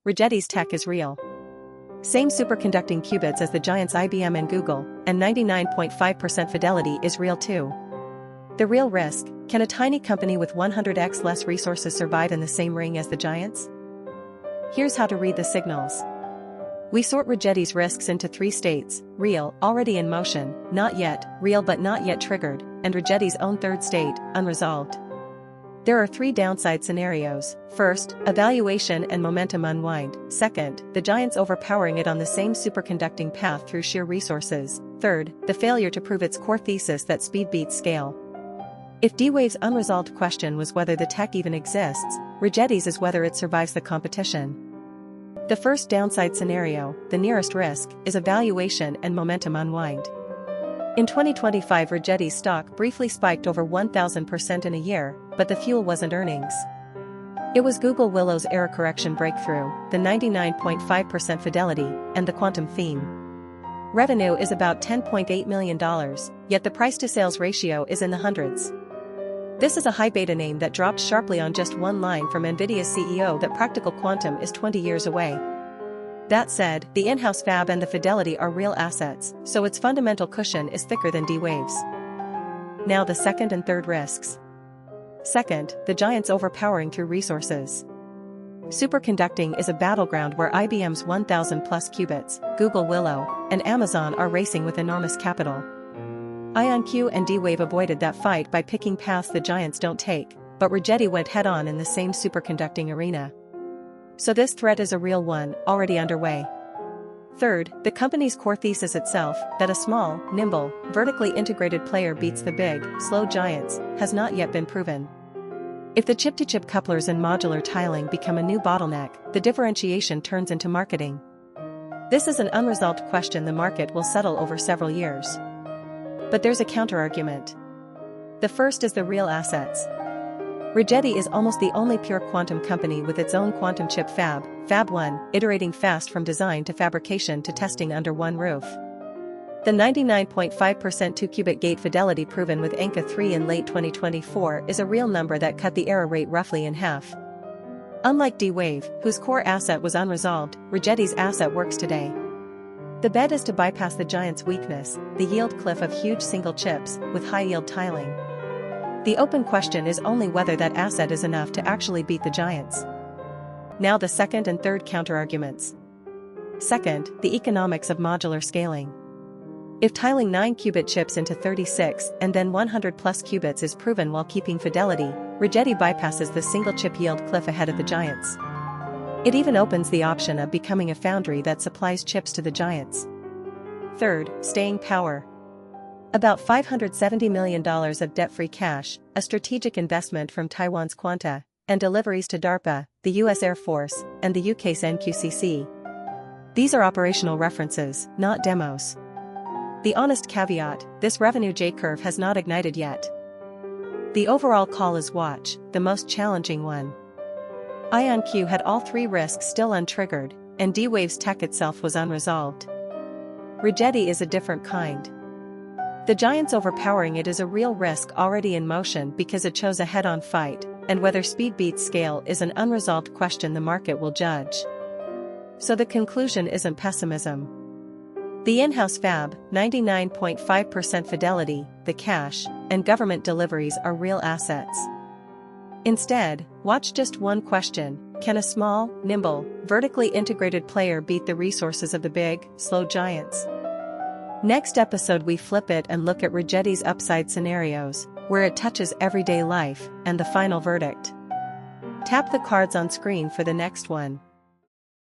Rigetti's tech is real. Same superconducting qubits as the giants IBM and Google, and 99.5% fidelity is real too. The real risk: can a tiny company with 100x less resources survive in the same ring as the giants? Here's how to read the signals. We sort Rigetti's risks into 3 states: real, already in motion; not yet, real but not yet triggered; and Rigetti's own third state, unresolved. There are 3 downside scenarios. First, evaluation and momentum unwind. Second, the giants overpowering it on the same superconducting path through sheer resources. Third, the failure to prove its core thesis that speed beats scale. If D-Wave's unresolved question was whether the tech even exists, Rigetti's is whether it survives the competition. The first downside scenario, the nearest risk, is evaluation and momentum unwind. In 2025, Rigetti's stock briefly spiked over 1,000% in a year, but the fuel wasn't earnings. It was Google Willow's error correction breakthrough, the 99.5% fidelity, and the quantum theme. Revenue is about $10.8 million, yet the price-to-sales ratio is in the hundreds. This is a high beta name that dropped sharply on just one line from NVIDIA's CEO that practical quantum is 20 years away. That said, the in-house fab and the fidelity are real assets, so its fundamental cushion is thicker than D-Wave's. Now the second and third risks. Second, the giants overpowering through resources. Superconducting is a battleground where IBM's 1,000+ qubits, Google Willow, and Amazon are racing with enormous capital. IonQ and D-Wave avoided that fight by picking paths the giants don't take, but Rigetti went head-on in the same superconducting arena. So this threat is a real one, already underway. Third, the company's core thesis itself, that a small, nimble, vertically integrated player beats the big, slow giants, has not yet been proven. If the chip-to-chip couplers and modular tiling become a new bottleneck, the differentiation turns into marketing. This is an unresolved question the market will settle over several years. But there's a counterargument. The first is the real assets. Rigetti is almost the only pure quantum company with its own quantum chip fab, Fab 1, iterating fast from design to fabrication to testing under one roof. The 99.5% 2-qubit gate fidelity proven with Ankaa 3 in late 2024 is a real number that cut the error rate roughly in half. Unlike D-Wave, whose core asset was unresolved, Rigetti's asset works today. The bet is to bypass the giant's weakness, the yield cliff of huge single chips, with high-yield tiling. The open question is only whether that asset is enough to actually beat the giants. Now the second and third counterarguments. Second, the economics of modular scaling. If tiling 9-qubit chips into 36 and then 100+ qubits is proven while keeping fidelity, Rigetti bypasses the single-chip yield cliff ahead of the giants. It even opens the option of becoming a foundry that supplies chips to the giants. Third, staying power. About $570 million of debt-free cash, a strategic investment from Taiwan's Quanta, and deliveries to DARPA, the US Air Force, and the UK's NQCC. These are operational references, not demos. The honest caveat: this revenue J-curve has not ignited yet. The overall call is watch, the most challenging one. IonQ had all 3 risks still untriggered, and D-Wave's tech itself was unresolved. Rigetti is a different kind. The giants overpowering it is a real risk already in motion because it chose a head-on fight, and whether speed beats scale is an unresolved question the market will judge. So the conclusion isn't pessimism. The in-house fab, 99.5% fidelity, the cash, and government deliveries are real assets. Instead, watch just one question: can a small, nimble, vertically integrated player beat the resources of the big, slow giants? Next episode we flip it and look at Rigetti's upside scenarios, where it touches everyday life, and the final verdict. Tap the cards on screen for the next one.